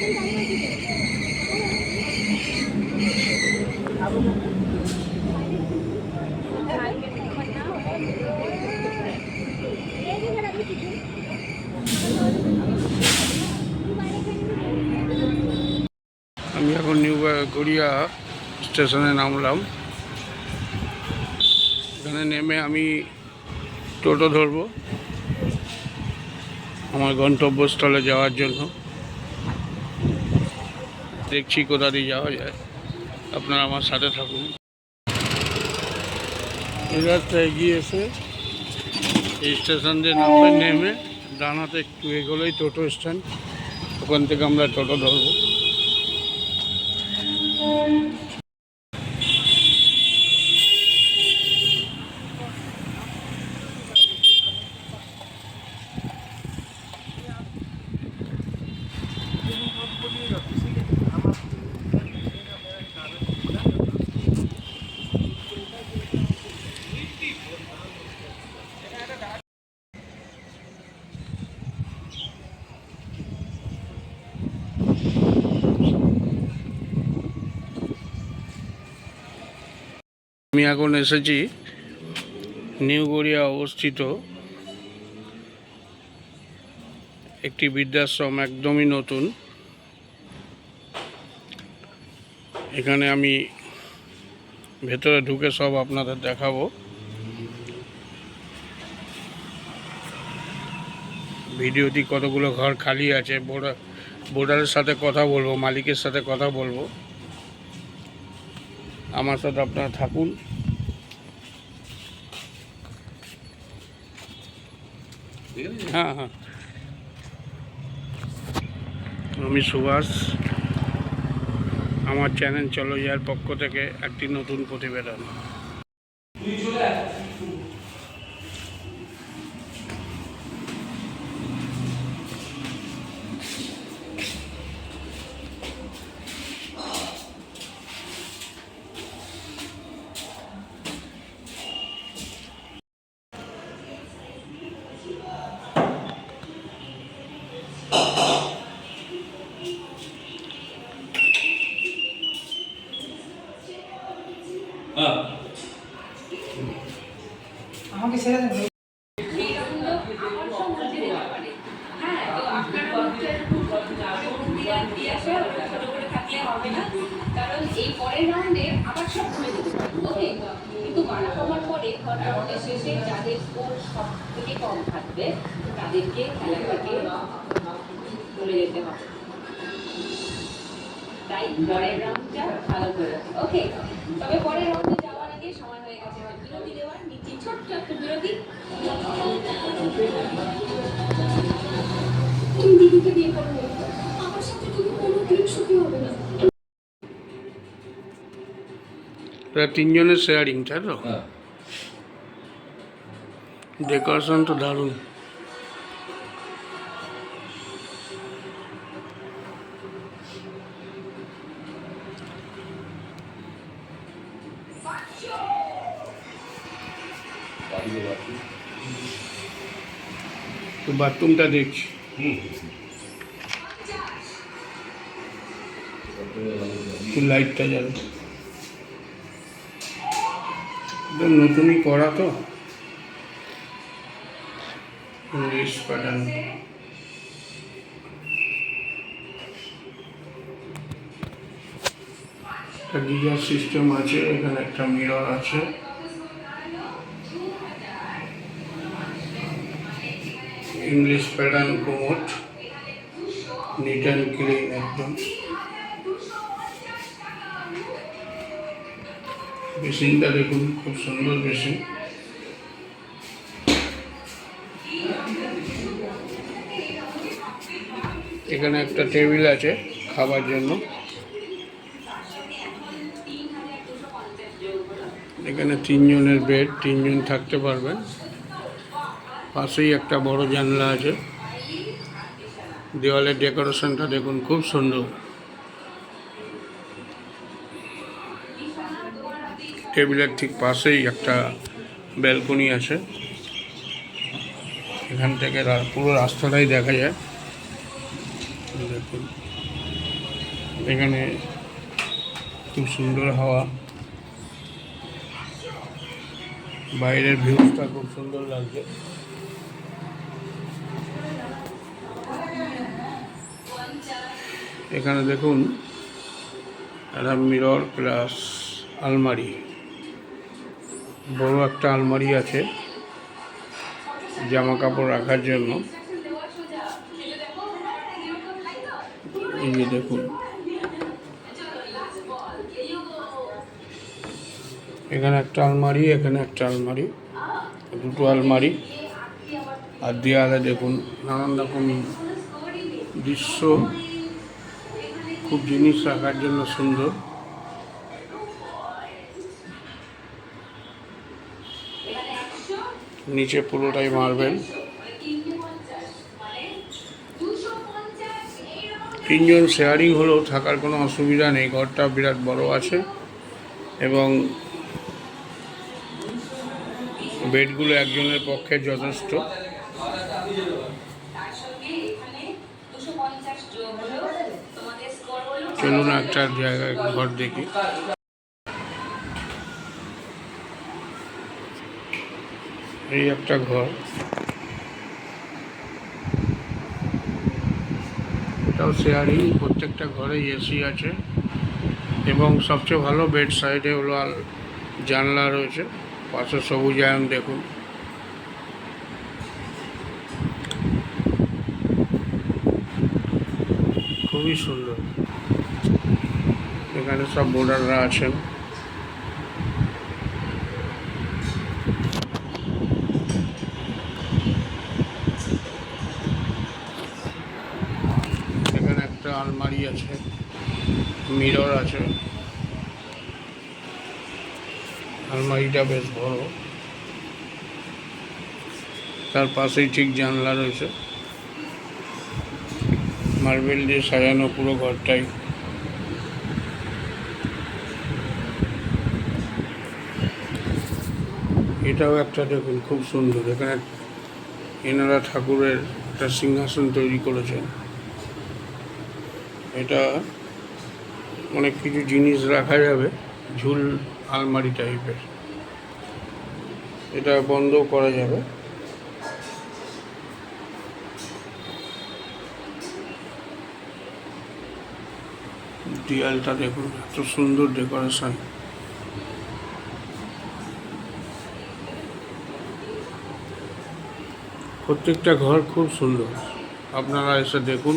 আমি এখন নিউ গড়িয়া স্টেশনে নামলাম। এখানে নেমে আমি টোটো ধরবো আমার গন্তব্যস্থলে যাওয়ার জন্য। দেখছি কোথা দিয়ে যাওয়া যায়, আপনারা আমার সাথে থাকুন। এই রাস্তায় এগিয়ে এসে এই স্টেশন দিয়ে নামবে, নেমে ডান হাতে একটু এগোলেই টোটো স্ট্যান্ড, ওখান থেকে আমরা টোটো ধরবো। আমি এখন এসেছি নিউ গড়িয়া অবস্থিত একটি বৃদ্ধাশ্রম, একদমই নতুন। এখানে আমি ভেতরে ঢুকে সব আপনাদের দেখাবো। ভিডিওটি কতগুলো ঘর খালি আছে, বোর্ডারের সাথে কথা বলবো, মালিকের সাথে কথা বলবো। আমার সাথে আপনারা থাকুন। হ্যাঁ হ্যাঁ, আমি সুভাষ, আমার চ্যানেল চলো যার পক্ষ থেকে একটি নতুন প্রতিবেদন। আমাকে ছেড়ে দেন। কারণ এই পরের রাউন্ডে আবার সব কমে যেতে পারে, ওকে? কিন্তু মারা কমার পরে থার্ড রাউন্ডের শেষে যাদের স্কোর সব থেকে কম থাকবে তাদেরকে খেলাটাকে চলে যেতে হবে। তাই পরের রাউন্ডটা ভালো করে, ওকে? তবে পরের রাউন্ডে যাওয়ার আগে সময় হয়ে গেছে বিরতি দেওয়ার। নিচে ছোট্ট একটা বিরতি। তুমি দিদিকে বিয়ে করবে, আমার সাথে তুমি কোনোদিন সুখী হবে না। তিনজনের শেয়ারিং, তাই তো? ডেকোরেশন তো দারুণ। তো বাথরুমটা দেখছি, লাইটটা জ্বালো, নতুনই করা তো, ইংলিশ প্যাটার্ন। একটা গিজার সিস্টেম আছে, এখানে একটা মিরর আছে, English pattern commode, neat and clean একদম। বেসিনটা দেখুন, খুব সুন্দর বেসিন। এখানে একটা টেবিল আছে খাবার জন্য। এখানে তিনজনের বেড, তিনজন থাকতে পারবেন। পাশেই একটা বড় জানলা আছে। দেওয়ালের ডেকোরেশনটা দেখুন, খুব সুন্দর। টেবিলের ঠিক পাশেই একটা ব্যালকনি আছে, এখান থেকে পুরো রাস্তাটাই দেখা যায়। দেখুন এখানে খুব সুন্দর হাওয়া, বাইরের ভিউটা খুব সুন্দর লাগছে। এখানে দেখুন একটা মিরর প্লাস আলমারি, বড় একটা আলমারি আছে জামা কাপড় রাখার জন্য। এই যে দেখুন, এখানে একটা আলমারি, এখানে একটা আলমারি, দুটো আলমারি। আর দেয়ালে দেখুন নানান রকম দৃশ্য, খুব জিনিস রাখার জন্য সুন্দর। নিচে পুরোটাই মার্বেল। তিনজন শেয়ারিং হলেও থাকার কোনো অসুবিধা নেই, ঘরটা বিরাট বড় আছে এবং বেডগুলো একজনের পক্ষে যথেষ্ট। চলুন একটা জায়গায় ঘর দেখি। এই একটা ঘর, এটাও শেয়ারিং। প্রত্যেকটা ঘরে এসি আছে এবং সবচেয়ে ভালো বেড সাইডে হলো জানলা রয়েছে, পাশে সবুজায়ন দেখুন। খুবই সুন্দর। এখানে সব বোর্ডাররা আছেন। এখানে একটা আলমারি আছে, মিরর আছে, আলমারিটা বেশ বড়, তার পাশেই ঠিক জানলা রয়েছে। মার্বেল দিয়ে সাজানো পুরো ঘরটাই। এটাও একটা দেখুন খুব সুন্দর। এখানে এনারা ঠাকুরের একটা সিংহাসন তৈরি করেছেন। এটা অনেক কিছু জিনিস রাখা যাবে, ঝুল আলমারি টাইপের। এটা বন্ধও করা যাবে। দেয়ালটা দেখুন, এত সুন্দর ডেকোরেশন। প্রত্যেকটা ঘর খুব সুন্দর, আপনারা এসে দেখুন।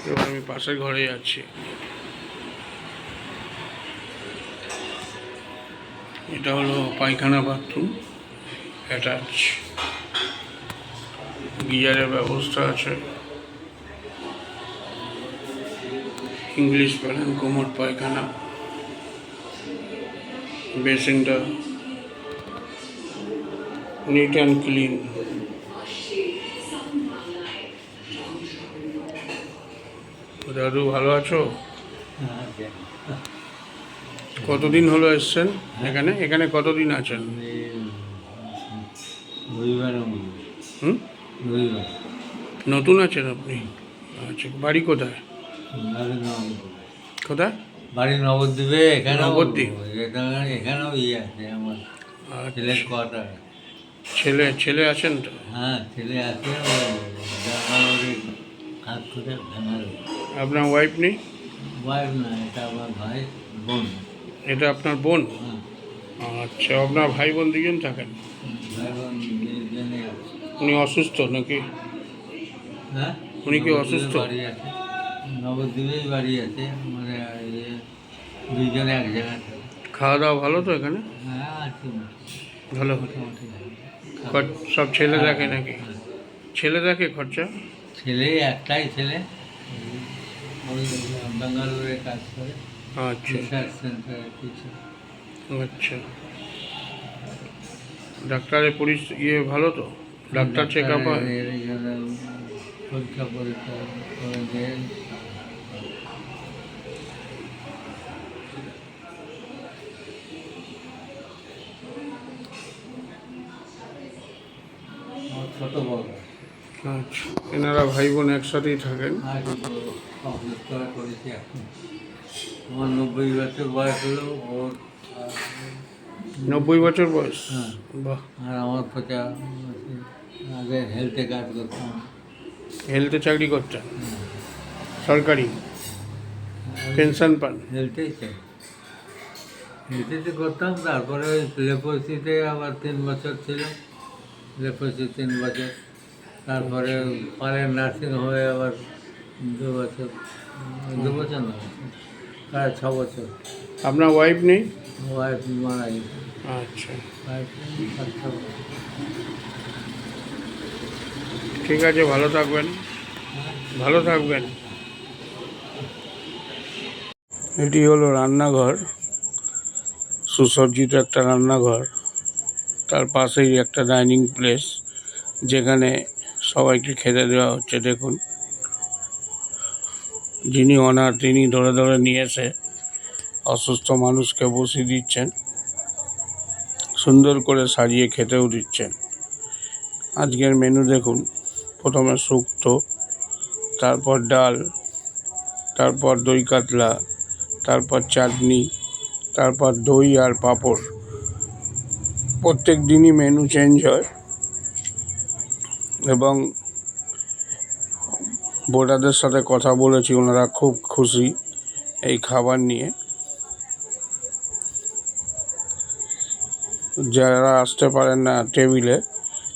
এবার আমি পাশের ঘরে যাচ্ছি। এটা হলো পায়খানা বাথরুম, অ্যাটাচ, গিজারের ব্যবস্থা আছে, ইংলিশ প্যানেল, কোমর পায়খানা, বেসিনটা নিট অ্যান্ড ক্লিন। দাদু ভালো আছো? কতদিন হলো এসছেন এখানে? এখানে কতদিন আছেন? হুম, নতুন আছেন আপনি? আচ্ছা, বাড়ি কোথায়? কোথায়? বাড়ি নবদ্বীপে। এখানে নবদ্বীপ? এখানেও ইয়ে আছে আমার ছেলের কোয়ার্টার। ছেলে আছেন তো? হ্যাঁ, ছেলে আছে। কাজ করে ফ্যামিলি। আপনার ওয়াইফ নেই? ওয়াইফ না, এটা আমার ভাই বোন। এটা আপনার বোন? হ্যাঁ, আচ্ছা, আপনার ভাই বোন দুজন থাকেন? ভাই বোন দুজনে আছে। উনি অসুস্থ নাকি? হ্যাঁ, উনি কি নবদ্বীপে অসুস্থ? বাড়ি আছে, নবদ্বীপেই বাড়ি আছে। মানে দুইজনে এক জায়গায় থাকে। খাওয়া দাওয়া ভালো তো এখানে? হ্যাঁ, আছে ভালো। মোটামুটি। সব ছেলে দেখে নাকি? ছেলে দেখে খরচা? ছেলে একটাই ছেলে, ওই বেঙ্গালুরে কাজ করে, আচ্ছা রিসার্চ সেন্টারে টিচার। আচ্ছা। ডাক্তারের ভালো তো? ডাক্তার চেক আপ হয়? পরীক্ষা করে দেয়। ছোট বড়। আচ্ছা। আচ্ছা, এনারা ভাই বোন একসাথেই থাকেন। আর কমপ্লিট করেছি এখন। আমার 90 বছর বয়স হলো, ওর 90 বছর বয়স? হ্যাঁ। বাহ। আর আমার 50 আগে হেলথে কাজ করতাম। হেলথে চাকরি করতেন? সরকারি পেনশন পান? হেলথেই চাই, হেলথেতে করতাম। তারপরে ওই লেপ্রোসিতে আবার 3 বছর ছিল, লেপ্রোসি 3 বছর। তারপরে পাড়ের নার্সিং হোমে আবার 2 বছর, 2 বছর না, প্রায় 6 বছর। আপনার ওয়াইফ নেই? ওয়াইফ মারা গেছে। আচ্ছা, ওয়াইফ 7 বছর। ঠিক আছে, ভালো থাকবেন, ভালো থাকবেন। এটি হলো রান্নাঘর, সুসজ্জিত একটা রান্নাঘর। তার পাশেই একটা ডাইনিং প্লেস, যেখানে সবাইকে খেতে দেওয়া হচ্ছে। দেখুন, যিনি ওনার তিনি ধরে ধরে নিয়ে এসে অসুস্থ মানুষকে বসিয়ে দিচ্ছেন, সুন্দর করে সাজিয়ে খেতেও দিচ্ছেন। আজকের মেনু দেখুন, প্রথমে শুক্তো, তারপর ডাল, তারপর দই কাতলা, তারপর চাটনি, তারপর দই আর পাঁপড়। প্রত্যেক দিনই মেনু চেঞ্জ হয় এবং বোর্ডারদের সাথে কথা বলেছি, ওনারা খুব খুশি এই খাবার নিয়ে। যারা আসতে পারেন না টেবিলে,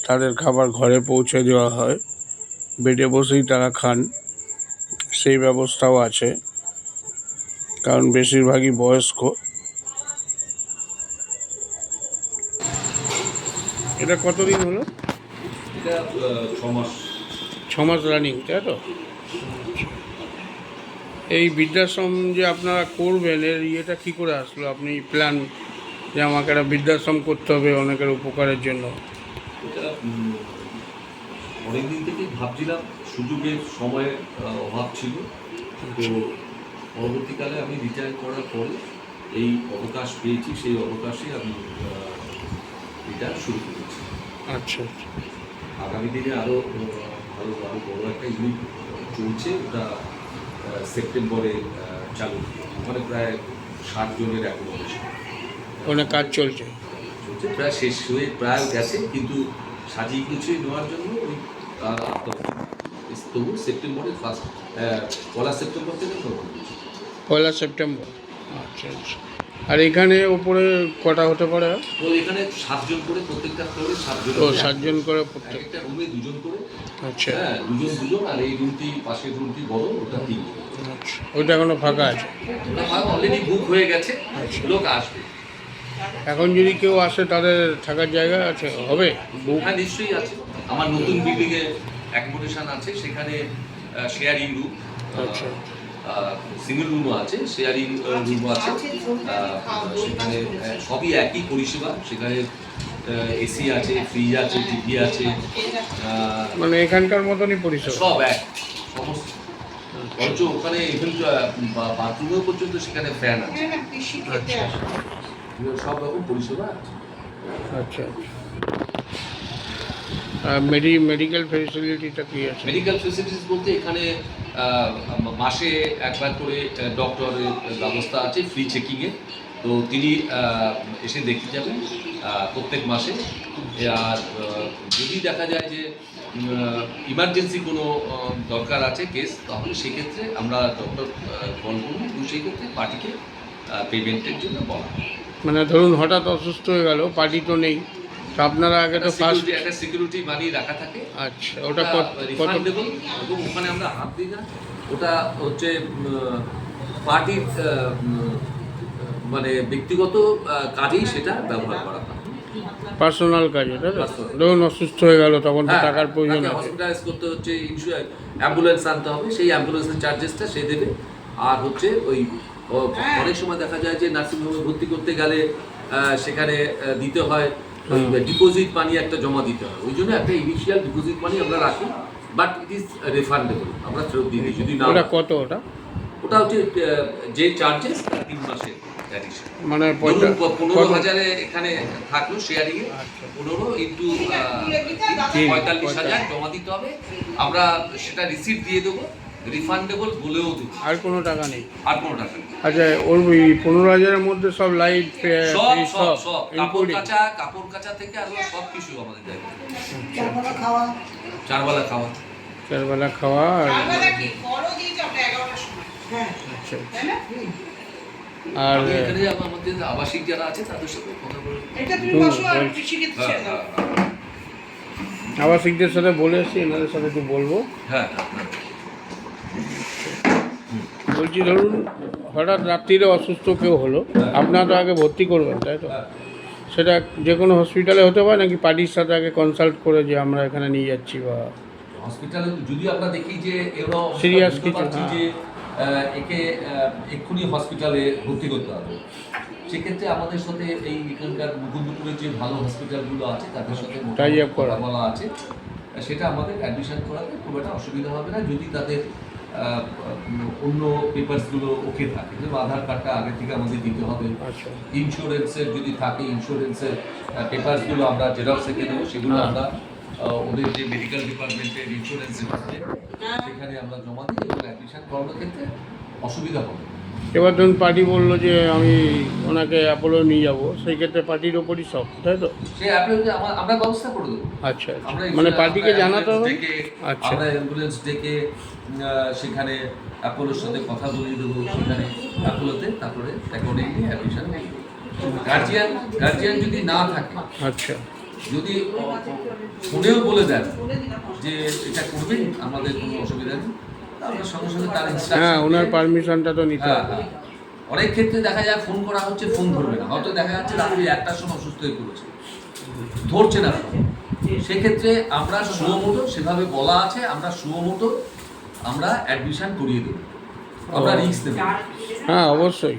তাদের খাবার ঘরে পৌঁছে দেওয়া হয়, বেডে বসেই তারা খান, সেই ব্যবস্থাও আছে, কারণ বেশিরভাগই বয়স্ক। এটা কতদিন হলো? এটা 6 মাস। 6 মাস রানিং, তাই তো? এই বৃদ্ধাশ্রম যে আপনারা করবেন, এর ইয়েটা কী করে আসলো? আপনি প্ল্যান যে আমাকে একটা বৃদ্ধাশ্রম করতে হবে অনেকের উপকারের জন্য। এটা অনেকদিন থেকেই ভাবছিলাম, সুযোগের সময়ের অভাব ছিল। তো পরবর্তীকালে আমি রিটায়ার করার পরে এই অবকাশ পেয়েছি, সেই অবকাশে আমি এটা শুরু করেছি। আচ্ছা, আগামী দিনে আরও ভালো আরও বড় একটা ইউনিট চলছে, ওটা সেপ্টেম্বরে চালু হবে। মানে প্রায় 60 জনের অ্যাকোমোডেশন ওখানে কাজ চলছে। চলছে, প্রায় শেষ হয়ে প্রায় গেছে, কিন্তু সাজিয়ে গুছিয়ে নেওয়ার জন্য ওই তবু সেপ্টেম্বরে পয়লা সেপ্টেম্বর থেকে শুরু করছি। 1 সেপ্টেম্বর। আচ্ছা আচ্ছা। আর এখানে ওপরে কটা হতে পারে? তো এখানে 7 জন করে, প্রত্যেকটা ফ্লোরে 7 জন। ও, 7 জন করে প্রত্যেক। একটা রুমে 2 জন করে। আচ্ছা হ্যাঁ, 2 জন। আর এই রুমটি, পাশের রুমটি বড়, ওটা 3 জন। আচ্ছা, ওইটা এখনো ফাঁকা আছে? ওটা অলরেডি বুক হয়ে গেছে, লোক আসবে। এখন যদি কেউ আসে, তাদের থাকার জায়গা আছে? হবে? হ্যাঁ, নিশ্চয়ই আছে। আমার নতুন বিল্ডিংয়ে অ্যাকোমোডেশন আছে, সেখানে শেয়ারিং রুম, আচ্ছা, সিঙ্গেল রুমও আছে, শেয়ারিং রুমও আছে। সেখানে সবই একই পরিষেবা। সেখানে এসি আছে, ফ্রিজ আছে, টিভি আছে, মানে এখানকার মতনই পরিষেবা? সব এক, সমস্ত। বরঞ্চ ওখানে ইভেন বাথরুমেও পর্যন্ত সেখানে ফ্যান আছে। আচ্ছা সব রকম পরিষেবা আছে। আচ্ছা। মেডিকেল ফেসিলিটিটা কি আছে? মেডিকেল ফেসিলিটিস বলতে এখানে মাসে একবার করে ডক্টরের ব্যবস্থা আছে, ফ্রি চেকিংয়ে। তো তিনি এসে দেখে যাবেন প্রত্যেক মাসে। আর যদি দেখা যায় যে ইমার্জেন্সি কোনো দরকার আছে কেস, তাহলে সেক্ষেত্রে আমরা ডক্টর কল করব, তো সেই ক্ষেত্রে পার্টিকে পেমেন্টের জন্য বলা। মানে ধরুন হঠাৎ অসুস্থ হয়ে গেল, পার্টি তো নেই, তো আপনারা আগে তো ফার্স্ট একটা সিকিউরিটি মানি রাখা থাকে। আচ্ছা, ওটা কত? রিফান্ডেবল, এবং ওখানে আমরা হাত দিই না। ওটা হচ্ছে পার্টির মানে ব্যক্তিগত কাজেই সেটা ব্যবহার করা হয়। পার্সোনাল কাজ এটা তো? Personal। ধরুন অসুস্থ হয়ে গেল, তখন তো টাকার প্রয়োজন আছে। হসপিটালাইজ করতে হচ্ছে, অ্যাম্বুলেন্স আনতে হবে, সেই অ্যাম্বুলেন্সের চার্জেসটা সে দেবে। আর হচ্ছে ওই অনেক সময় দেখা যায় যে নার্সিংহোমে ভর্তি করতে গেলে সেখানে দিতে হয় ডিপোজিট মানি, একটা জমা দিতে হয়। ওই জন্য একটা ইনিশিয়াল ডিপোজিট মানি আমরা রাখি, বাট ইট ইজ রিফান্ডেবল, আমরা ফেরত দিয়ে দিই যদি না। ওটা কত? ওটা ওটা হচ্ছে যে চার্জেস 3 মাসের। অ্যাডিশন মানে ধরুন কত? 15,000 এখানে থাকলো শেয়ারিংয়ে, আচ্ছা। 15 ইন্টু ঠিক, 45,000 জমা দিতে হবে। আমরা সেটা রিসিপ্ট দিয়ে দেবো, রিফান্ডেবল বলেও দেবো, আর কোনো টাকা নেই? আর কোনো টাকা নেই। আচ্ছা, ওর ওই 15,000-এর মধ্যে সব লাইট সব ফ্রি সব সব সব ইনক্লুডিং? কাপড় কাচা থেকে আর সব কিছু আমাদের দেয়। চারবেলা খাওয়া। 4 বেলা খাওয়া। 4 বেলা খাওয়া আর হ্যাঁ, আচ্ছা। তাই না? আর আমি এখানে আমাদের আবাসিক যারা আছে তাদের সাথে কথা বলে। এটা তুমি হুম, বসো আর বলছি। কৃষিকে হ্যাঁ ছেড়ে দাও। আবাসিকদের সাথে বলে এসছি, এনাদের সাথে একটু বলবো। হ্যাঁ হ্যাঁ হ্যাঁ। বলছি ধরুন হঠাৎ রাত্রিরে অসুস্থ কেউ হলো, আপনারা তো আগে ভর্তি করবেন, তাই তো? হ্যাঁ। সেটা যে কোনো হসপিটালে হতে পারে নাকি পার্টির সাথে আগে কনসাল্ট করে যে আমরা এখানে নিয়ে যাচ্ছি বা? হসপিটালে যদি আমরা দেখি যে এরা Serious বুঝতে কিছু, পারছি হ্যাঁ। যে একে এক্ষুনি হসপিটালে ভর্তি করতে হবে, সেক্ষেত্রে আমাদের সাথে এই এখানকার মুকুন্দপুরের যে ভালো হসপিটালগুলো আছে তাদের সাথে Tie up করা। কথা বলা আছে, সেটা আমাদের অ্যাডমিশন করাতে খুব একটা অসুবিধা হবে না, যদি তাদের অন্য পেপারসগুলো ওকে থাকে। যেমন আধার কার্ডটা আগে থেকে আমাদের দিতে হবে, আচ্ছা। ইন্স্যুরেন্সের যদি থাকে ইন্স্যুরেন্সের পেপারসগুলো আমরা জেরক্স থেকে দেবো, সেগুলো হ্যাঁ। আমরা ওদের যে মেডিকেল ডিপার্টমেন্টের ইন্স্যুরেন্স ডিপার্টমেন্ট সেখানে আমরা জমা দিই এবং অ্যাডমিশন করানোর ক্ষেত্রে অসুবিধা হবে না। এবার ধরুন পার্টি বললো যে আমি ওনাকে অ্যাপোলো নিয়ে যাবো, সেই ক্ষেত্রে পার্টির ওপরই সব, তাই তো? সে অ্যাপ্লাই আমরা ব্যবস্থা করে দেবো। আচ্ছা আচ্ছা। আমরা মানে পার্টিকে জানাতে হবে? ডেকে, আচ্ছা। আমরা অ্যাম্বুলেন্স ডেকে সেখানে অ্যাপোলোর সাথে কথা বলিয়ে দেবো, সেখানে অ্যাপোলোতে তারপরে অ্যাকর্ডিংলি অ্যাডমিশন গার্জিয়ান যদি না থাকে, আচ্ছা। যদি ফোনেও বলে দেন যে এটা করবেন আমাদের কোনো অসুবিধা নেই, আমরা সঙ্গে সঙ্গে তার হ্যাঁ, ওনার ইনস্ট্রাকশন। পারমিশনটা তো নিতে হ্যাঁ হবে। হ্যাঁ। অনেক ক্ষেত্রে দেখা যায় ফোন করা হচ্ছে, ফোন ধরবে না, হয়তো দেখা যাচ্ছে রাত্রি 1টার সময় অসুস্থ হয়ে পড়েছে, ধরছে না ফোন। সেক্ষেত্রে আমরা সুমোটো, সেভাবে বলা আছে, আমরা সুমোটো আমরা অ্যাডমিশন করিয়ে দেবো, আমরা রিস্ক দেবো। হ্যাঁ অবশ্যই।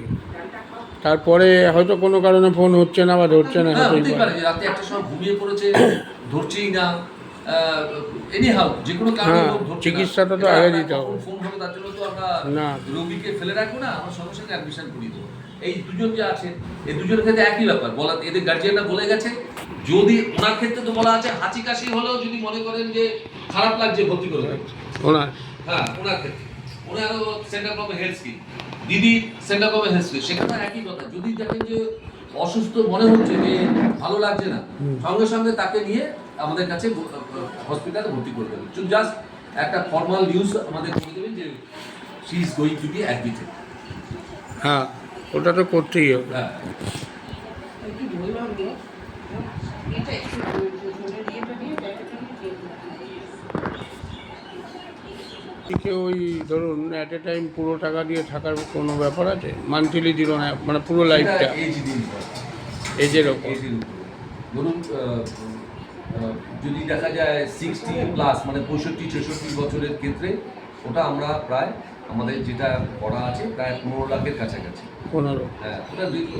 তারপরে হয়তো কোনো কারণে ফোন হচ্ছে না বা ধরছে না, হ্যাঁ, হতেই হতেই পারে। পারে যে রাতে 1টার সময় ঘুমিয়ে পড়েছে, ধরছেই না, এনিহাউ যে কোনো কারণে হ্যাঁ, লোক ধরছে না। চিকিৎসাটা তো এটা আগে আমরা দিতে হবে। কখন ফোন হবে তার জন্য তো আমরা না। রোগীকে ফেলে রাখবো না, আমরা সঙ্গে সঙ্গে অ্যাডমিশন করিয়ে দেবো। এই দুজন যে আছে, এই দুজনের ক্ষেত্রে একই ব্যাপার, বলা এদের গার্জিয়ানরা বলে গেছে, যদি ওনার ক্ষেত্রে তো বলা আছে হাঁচি কাশি হলেও যদি মনে করেন যে খারাপ লাগছে ভর্তি করে দেবেন। ওনার হ্যাঁ, ওনার ক্ষেত্রে ওনারও সেন্টার পাবে হেলথ স্কিম, দিদি সেন্টার পাবে হেলথ স্কিম, সেখানে একই কথা। যদি দেখেন যে অসুস্থ মনে হচ্ছে, যে ভালো লাগছে না, সঙ্গে সঙ্গে তাকে নিয়ে আমাদের কাছে হসপিটালে ভর্তি করে দেবেন। জাস্ট একটা ফর্মাল নিউজ আমাদের করে দেবেন যে she is going to be admitted. হ্যাঁ, ওটা তো করতেই হবে। হ্যাঁ, একটু বললাম গো, এটা একটু ইয়েটা নিয়ে ব্যাটাটা নিয়ে ঠিক ওই ধরুন অ্যাট এ টাইম পুরো টাকা দিয়ে থাকার কোনো ব্যাপার আছে? মান্থলি দিল না, মানে পুরো লাইফটা এজ দিন এজের ওপর? এজের উপরে ধরুন যদি দেখা যায় 60+ মানে 65-66 বছরের ক্ষেত্রে, ওটা আমরা প্রায় আমাদের যেটা করা আছে প্রায় 15 লাখের কাছাকাছি। 15? হ্যাঁ,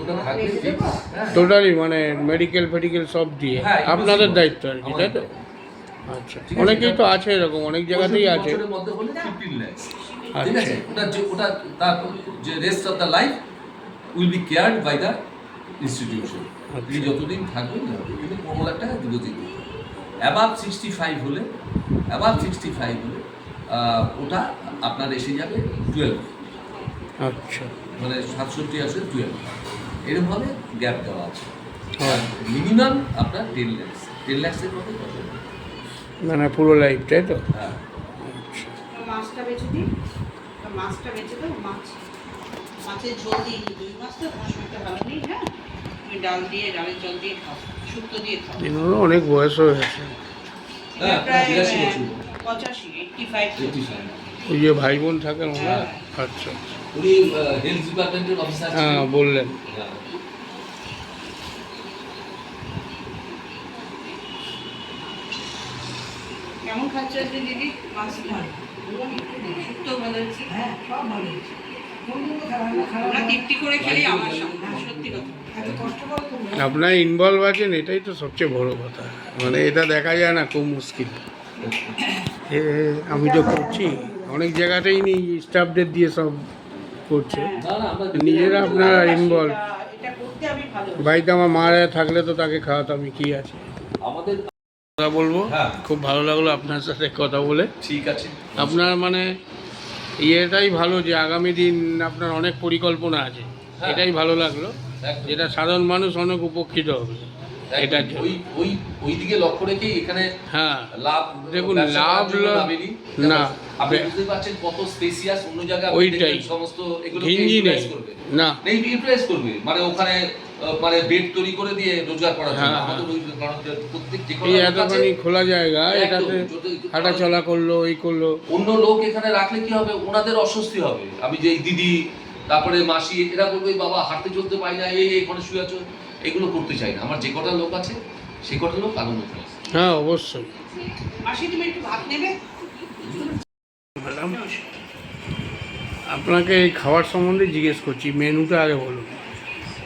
ওটা থাকবে fix, হ্যাঁ। টোটালি মানে মেডিকেল ফেডিকেল সব দিয়ে হ্যাঁ, আপনাদের inclusive দায়িত্ব আর কি, আমাদের তাই তো? দায়িত্ব। আচ্ছা, ঠিক আছে, অনেকেই তো এটা- আছে এরকম, অনেক জায়গাতেই 65 আছে। বছরের মধ্যে হলে 15 লাখ। ঠিক আচ্ছা। আছে, ওটা তার যে rest of the life will be cared by the institution. তিনি যতদিন থাকবেন তিনি 15 লাখ টাকা ডিপোজিট করবেন। অ্যাবাভ 65 হলে ওটা আপনার এসে যাবে 12, আচ্ছা। মানে 67 আসলে 12, এরকমভাবে গ্যাপ দেওয়া আছে। হ্যাঁ, মিনিমাম আপনার 10 লাখের মধ্যে পাবেন। মানে পুরো লাইফ, তাই তো? হ্যাঁ, আচ্ছা। মাছটা বেঁচে দিই, মাছটা বেঁচে দাও, মাছের ঝোল দিয়ে দিই, 2 মাছ তো তোমার শরীরটা ভালো নেই। হ্যাঁ, তুমি ডালের জল দিয়ে খাও, শুক্তো দিয়ে খাও। এনারও অনেক বয়স হয়ে গেছে। হ্যাঁ, প্রায় 82 বছর। 85 85 ওই যে ভাই বোন থাকেন ওনার? আচ্ছা। উনি হেলথ ডিপার্টমেন্টের অফিসার হ্যাঁ, ছিলেন। বললেন। হ্যাঁ। কেমন খাচ্ছে আজকে দিদি? মাছ ভালো, শুক্তো ভালো হচ্ছে। হ্যাঁ, সব ভালো হচ্ছে। আমরা তৃপ্তি করে খেলি আমার সঙ্গে, সত্যি কথা। এত কষ্ট করে তুমি আপনার ইনভলভ আছেন, এটাই তো সবচেয়ে বড় কথা। মানে এটা দেখা যায় না, খুব মুশকিল। আমি তো করছি অনেক জায়গাতেই নিই, স্টাফদের দিয়ে সব করছে, না না আমরা নিজেরা আপনারা ইনভলভ। এটা করতে আমি ভালো বাড়িতে আমার মা থাকলে তো তাকে খাওয়াতাম, আমি কি আছে আমাদের কথা বলবো। হ্যাঁ। খুব ভালো লাগলো আপনার সাথে কথা বলে। ঠিক আছে। আপনার মানে ইয়েটাই ভালো যে আগামী দিন আপনার অনেক পরিকল্পনা আছে, হ্যাঁ। এটাই ভালো লাগলো, একদম। যেটা সাধারণ মানুষ অনেক উপকৃত হবে এটার জন্য। ওই ওই ওই দিকে লক্ষ্য রেখেই এখানে হ্যাঁ লাভ দেখুন, ব্যবসা লাভ করার জন্য লাভ- নামেনি। না, আপনি বে- বুঝতে পারছেন কত স্পেসিয়াস অন্য জায়গায় আপনি ওইটাই। দেখবেন সমস্ত এগুলো ঘিঞ্জি নেই করবে না। নেই ইউটিলাইজ করবে মানে ওখানে মানে বেড তৈরি করে দিয়ে রোজগার করার জন্য। হ্যাঁ, আমাদের ওই কারণ প্রত্যেক যে এই কোনো লোক আছে, এতখানি খোলা জায়গা, একদম, এটাতে যত- হাঁটা চলা করলো, এই করলো। অন্য লোক এখানে রাখলে কি হবে, ওনাদের অস্বস্তি হবে। আমি যে এই দিদি তারপরে মাসি এরা বলবে বাবা হাঁটতে চলতে পারি না, এই এখানে শুয়ে আছো, এগুলো করতে চাই না। আমার যে কটা লোক আছে সে কটা লোক আনন্দ পায়। হ্যাঁ অবশ্যই। মাসি তুমি একটু ভাত নেবে ম্যাডাম, আপনাকে এই খাবার সম্বন্ধে জিজ্ঞেস করছি, মেনুটা আগে বলুন।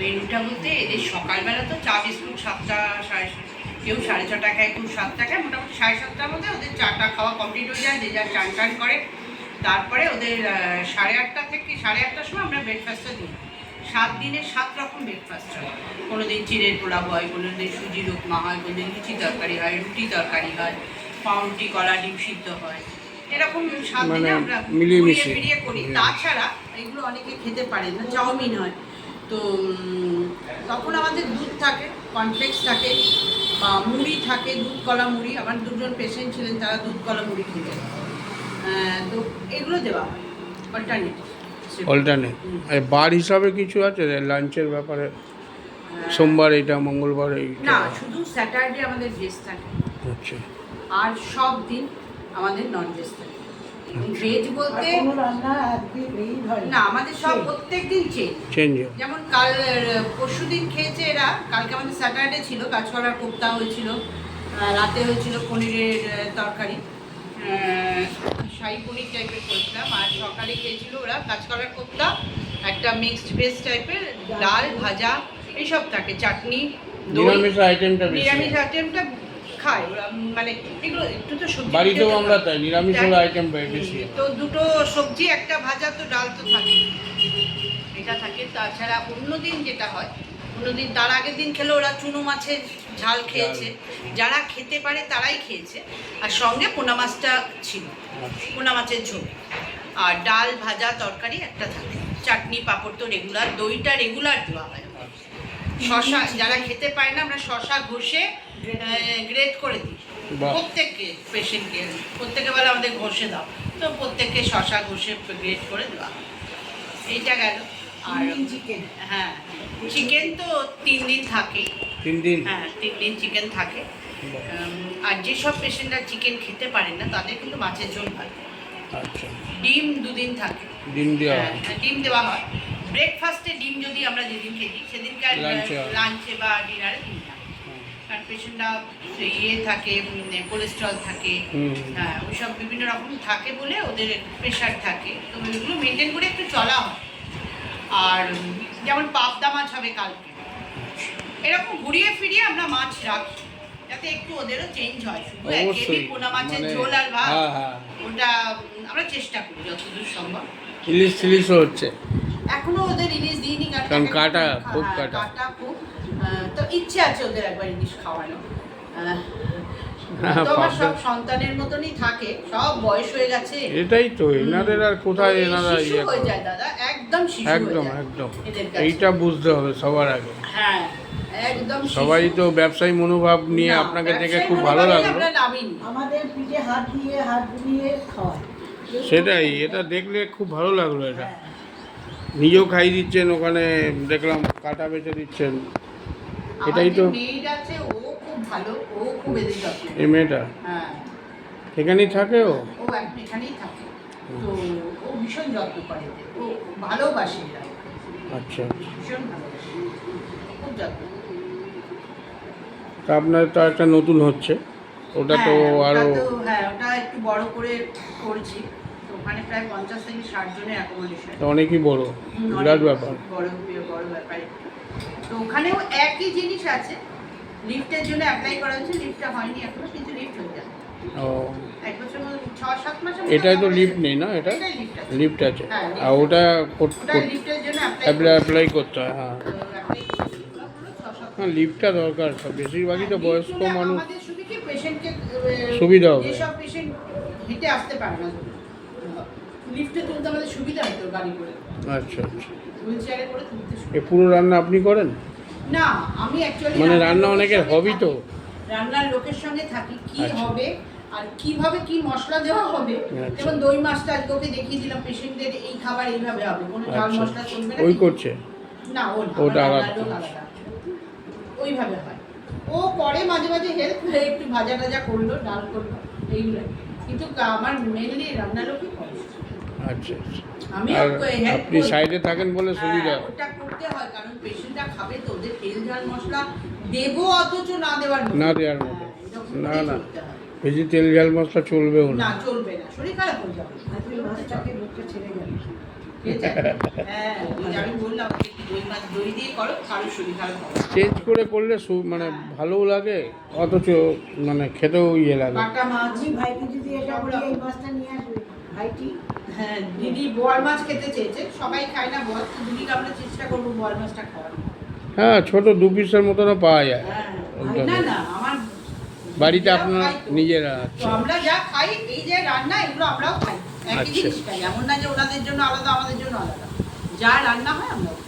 মেনুটা বলতে এদের সকালবেলা তো চা বিস্কুট 7টা 6:30, কেউ 6:30 টাকায়, কেউ 7 টাকায়, মোটামুটি 7:30টার মধ্যে ওদের চাটা খাওয়া কমপ্লিট হয়ে যায়, যে যা চান টান করে। তারপরে ওদের 8:30 থেকে 8:30টার সময় আমরা ব্রেকফাস্টটা দিই। 7 দিনে 7 রকম ব্রেকফাস্ট হয়। কোনো দিন চিড়ের পোলাও হয়, কোনো দিন সুজির উপমা হয়, কোনো দিন লুচি তরকারি হয়, রুটি তরকারি হয়, পাউরুটি, কলা, ডিম সিদ্ধ হয়। এরকম 7 দিনে মানে আমরা মিলিয়ে ঘুরিয়ে মিশিয়ে। ফিরিয়ে করি। তাছাড়া এগুলো অনেকে খেতে পারে না, চাউমিন হয়, তো তখন আমাদের দুধ থাকে, কর্নফ্লেক্স থাকে, বা মুড়ি থাকে, দুধ কলা মুড়ি। আমার 2জন পেশেন্ট ছিলেন, তারা দুধ কলা মুড়ি খেতেন। তো এগুলো দেওয়া হয় অল্টারনেটিভ। অল্টারনেট বার হিসাবে কিছু আছে লাঞ্চের ব্যাপারে? সোমবার এইটা, মঙ্গলবার এইটা? না, শুধু স্যাটারডে আমাদের ভেজ থাকে, আচ্ছা আর সব দিন আমাদের নন ভেজ থাকে। ভেজ বলতে না, আমাদের সব প্রত্যেক দিন চেঞ্জ। চেঞ্জ। যেমন পরশু দিন খেয়েছে এরা, কালকে আমাদের স্যাটারডে ছিল, কাঁচকলার কোপ্তা হয়েছিল, রাতে হয়েছিল পনিরের তরকারি, শাহী পনির টাইপের করেছিলাম, আর সকালে খেয়েছিল ওরা কাঁচকলার কোপ্তা, একটা মিক্সড ভেজ টাইপের, ডাল ভাজা এইসব থাকে, চাটনি, দই। নিরামিষ আইটেমটা বেশি। নিরামিষ আইটেমটা খায় ওরা, মানে এগুলো একটু তো সবজি বাড়িতেও খেতে আমরা হয়। তাই, নিরামিষ হলো আইটেম বেশি। তো দুটো সবজি, একটা ভাজা, তো ডাল তো থাকে, এটা থাকে। তাছাড়া অন্যদিন যেটা হয়, অন্যদিন তার আগের দিন খেলে ওরা চুনো মাছের ঝাল খেয়েছে, যারা খেতে পারে তারাই খেয়েছে, আর সঙ্গে পোনা মাছটা ছিল, পোনা মাছের ঝোল, আর ডাল ভাজা তরকারি একটা থাকে, চাটনি পাঁপড় তো রেগুলার, দইটা রেগুলার দেওয়া হয়। শশা যারা খেতে পারে না, আমরা শশা ঘষে গ্রেট করে দিই বাহ। প্রত্যেককে, পেশেন্টকে প্রত্যেকে বলে আমাদের ঘষে দাও, তো প্রত্যেককে শশা ঘষে গ্রেট করে দেওয়া হয়। এইটা গেল। আর চিকেন, হ্যাঁ চিকেন তো 3 দিন থাকে। 3 দিন? হ্যাঁ 3 দিন চিকেন থাকে। আর যেসব পেশেন্টরা চিকেন খেতে পারেন না তাদের কিন্তু মাছের ঝোল হয়। আচ্ছা, ডিম 2 দিন থাকে। ডিম দেওয়া হয়? হ্যাঁ, ডিম দেওয়া হয়। ব্রেকফাস্টে ডিম যদি আমরা যেদিন খেয়েছি সেদিনকার লাঞ্চে বা ডিনারে ডিম থাকে, কারণ পেশেন্টরা ইয়ে থাকে, কোলেস্ট্রল থাকে, হ্যাঁ ওইসব বিভিন্ন রকম থাকে বলে ওদের প্রেশার থাকে, তো ওইগুলো মেনটেন করে একটু চলা হয়। আর যেমন পাবদা মাছ হবে কালকে, এরকম ঘুরিয়ে ফিরিয়ে আমরা মাছ রাখি যাতে একটু ওদেরও চেঞ্জ হয়। শুধু একই পোনা মাছের ঝোল আর ভাত, ওটা আমরা চেষ্টা করি যতদূর সম্ভব। ইলিশ টিলিশও হচ্ছে? এখনো ওদের ইলিশ দিইনি, কারণ কাটা খুব কাটা। কাটা খুব, তো ইচ্ছে আছে ওদের একবার ইলিশ খাওয়ানো। তো আমার সব সন্তানের মতনই থাকে, সব বয়স হয়ে গেছে। এটাই তো, এনাদের আর কোথায় এনারা শিশু হয়ে যায় দাদা, একদম শিশু হয়ে একদম যায় একদম এদের কাছে। এইটা বুঝতে হবে সবার আগে। হ্যাঁ একদম শিশু। সবাই তো ব্যবসায়ী মনোভাব নিয়ে না, আপনাকে দেখে ব্যবসায়ী খুব ভালো মনোভাবে লাগলো। আমরা নামিনি। আমাদের পিঠে হাত দিয়ে হাত বুলিয়ে খাওয়ায়। সেটাই, এটা দেখলে খুব ভালো লাগলো। এটা নিজেও খাই দিচ্ছেন, ওখানে দেখলাম কাটা বেচে দিচ্ছেন, এটাই তো। আমাদের মেয়েটা আছে, ও খুব ভালো, ও খুব এদের যত্ন। এই মেয়েটা হ্যাঁ এখানেই থাকে? ও ও এখন এখানেই থাকে, তো ও ভীষণ যত্ন করে এদের। ও ভালোবাসে এরা, আচ্ছা, ভীষণ ভালোবাসে, খুব যত্ন। তা আপনার তো একটা নতুন হচ্ছে, ওটা তো আরো। হ্যাঁ ওটা একটু বড় করে করছি, তো ওখানে প্রায় 50 থেকে 60 জনের অ্যাকোমোডেশন। অনেকই বড়, বিরাট ব্যাপার। বড় বড় ব্যাপারে, তো ওখানেও একই জিনিস আছে। লিফটের জন্য অ্যাপ্লাই করা হয়েছে, লিফটটা হয়নি এখনো, কিন্তু লিফট হয়ে যাবে। ও 1 বছর 6 6-7 মাসের মধ্যে এটাই তো খাবার লিফট এসে- নেই না, এটা এটাই lift আছে। লিফট আছে। হ্যাঁ, lift আর ওটা ওটা লিফটের জন্য অ্যাপ্লাই করতে হয়। হ্যাঁ হ্যাঁ, লিফটটা দরকার, সব বেশিরভাগই তো বয়স্ক মানুষ, আমাদের শুধু কি পেশেন্টকে সুবিধা হবে। যেসব পেশেন্ট হেঁটে আসতে পারে না, লিফটে তুলতে আমাদের সুবিধা হতো গাড়ি করে, আচ্ছা আচ্ছা। হুইল চেয়ারে করে তুলতে এ পুরো রান্না আপনি করেন? না, আমি অ্যাকচুয়ালি মানে রান্না অনেকের হবি তো। রান্নার লোকের সঙ্গে থাকি, কি আচ্ছা। হবে আর কিভাবে কি মশলা দেওয়া হবে। আচ্ছা। যেমন দই মাছটা আজকে ওকে দেখিয়ে দিলাম, পেশেন্টদের এই খাবার এইভাবে হবে, কোনো ঝাল আচ্ছা, মশলা চলবে না। ওই করছে? না, ও না, ওটা আমার আলাদা। রান্নার লোক আলাদা। ওইভাবে হয়, ও করে মাঝে মাঝে হেল্প, একটু ভাজা টাজা করলো, ডাল করলো, এইগুলো। কিন্তু আমার মেনলি রান্নার লোকই করে। আচ্ছা আচ্ছা। আমি আর help আপনি করি। সাইডে থাকেন বলে সুবিধা। হ্যাঁ, ওটা করতে হয়, কারণ পেশেন্টরা খাবে তো, ওদের তেল ঝাল মশলা দেবো অথচ না দেওয়ার মতো। না দেওয়ার মতো। হ্যাঁ, এরকম না করেই না, চলতে হয়। বেশি তেল ঝাল মশলা চলবেও না, না। চলবে না, শরীর খারাপ হয়ে যাবে। আজকে মাছটাকে লোকটা ছেড়ে যাবে। ঠিক আছে? হ্যাঁ, ওই যে আমি বললাম ওকে একটু দই মাছ দই দিয়ে করো, কারোর শরীর খারাপ হবে না। চেঞ্জ করে করলে মানে ভালোও লাগে, অথচ মানে খেতেও ইয়ে লাগে। বাটা মাছ, আমি ভাইকে যদি এটা বলি এই মাছটা নিয়ে আসবে, ভাইটি হ্যাঁ, দিদি বোয়াল মাছ খেতে চেয়েছে, সবাই খায় না বোয়াল, তো দিদিকে আমরা চেষ্টা করবো বোয়াল মাছটা খাওয়ার। হ্যাঁ, ছোট 2 পিসের মতনও পাওয়া যায়। হ্যাঁ, ওটা না না, আমার বাড়িতে নিজেরাও আপনারা খাই তো। নিজেরা? তো আচ্ছা আমরা যা খাই, এই যে রান্না, এগুলো আমরাও খাই, একই আচ্ছা। জিনিস খাই, এমন না যে ওনাদের জন্য আলাদা আমাদের জন্য আলাদা, যা রান্না হয় আমরা খাই।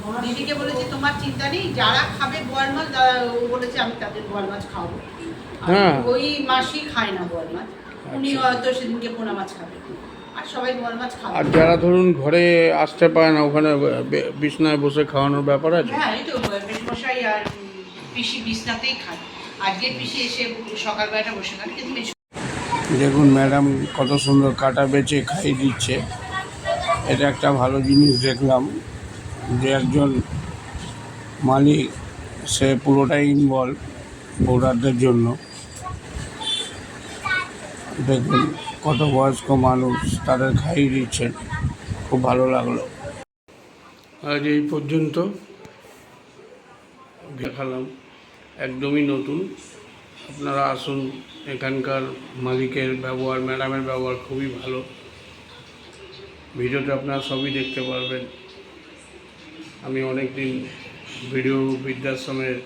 তো দিদিকে বলেছি তোমার চিন্তা নেই, যারা খাবে বোয়াল মাছ, ও বলেছে আমি তাদের বোয়াল মাছ খাওয়াবো। আর হ্যাঁ। ওই মাসি খায় না বোয়াল মাছ, উনি আচ্ছা। হয়তো সেদিনকে পোনা মাছ খাবে, আর সবাই বোয়াল মাছ খাবে। আর যারা ধরুন ঘরে আসতে পারে না, ওখানে বিছনায় বসে খাওয়ানোর ব্যাপার আছে? হ্যাঁ, এই তো মেশমশাই আর পিসি বিছনাতেই খায়। আজকে পিসি এসে সকালবেলাটা বসে খান, কিন্তু দেখুন ম্যাডাম কত সুন্দর কাটা বেচে খাইয়ে দিচ্ছে। এটা একটা ভালো জিনিস দেখলাম, যে একজন মালিক সে পুরোটাই ইনভলভ বোর্ডারদের জন্য। দেখুন কত বয়স্ক মানুষ, তাদের খাইয়ে দিচ্ছেন, খুব ভালো লাগলো। আজ এই পর্যন্ত দেখালাম, একদমই নতুন। আপনারা আসুন, এখানকার মালিকের ব্যবহার, ম্যাডামের ব্যবহার খুবই ভালো। ভিডিওতে আপনারা সবই দেখতে পারবেন। আমি অনেক দিন ভিডিও বৃদ্ধাশ্রমের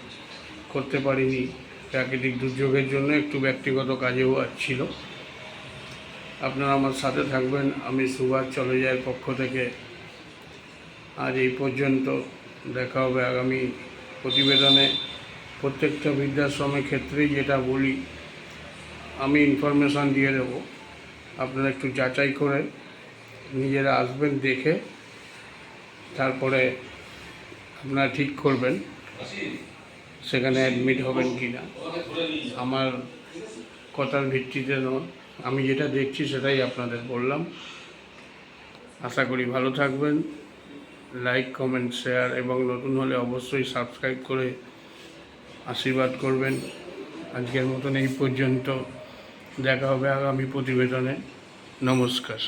করতে পারিনি, প্রাকৃতিক দুর্যোগের জন্য একটু ব্যক্তিগত কাজেও ছিল। আপনারা আমার সাথে থাকবেন। আমি সুভাষ চলেজায়ের পক্ষ থেকে আজ এই পর্যন্ত। দেখা হবে আগামী প্রতিবেদনে। প্রত্যেকটা বৃদ্ধাশ্রমের ক্ষেত্রেই যেটা বলি, আমি ইনফরমেশান দিয়ে দেবো, আপনারা একটু যাচাই করে নিজেরা আসবেন, দেখে তারপরে আপনারা ঠিক করবেন সেখানে অ্যাডমিট হবেন কি না। আমার কথার ভিত্তিতে নয়, আমি যেটা দেখছি সেটাই আপনাদের বললাম। আশা করি ভালো থাকবেন। লাইক, কমেন্ট, শেয়ার এবং নতুন হলে অবশ্যই সাবস্ক্রাইব করে আশীর্বাদ করবেন। আজকের মতন এই পর্যন্ত। দেখা হবে আগামী প্রতিবেদনে। নমস্কার।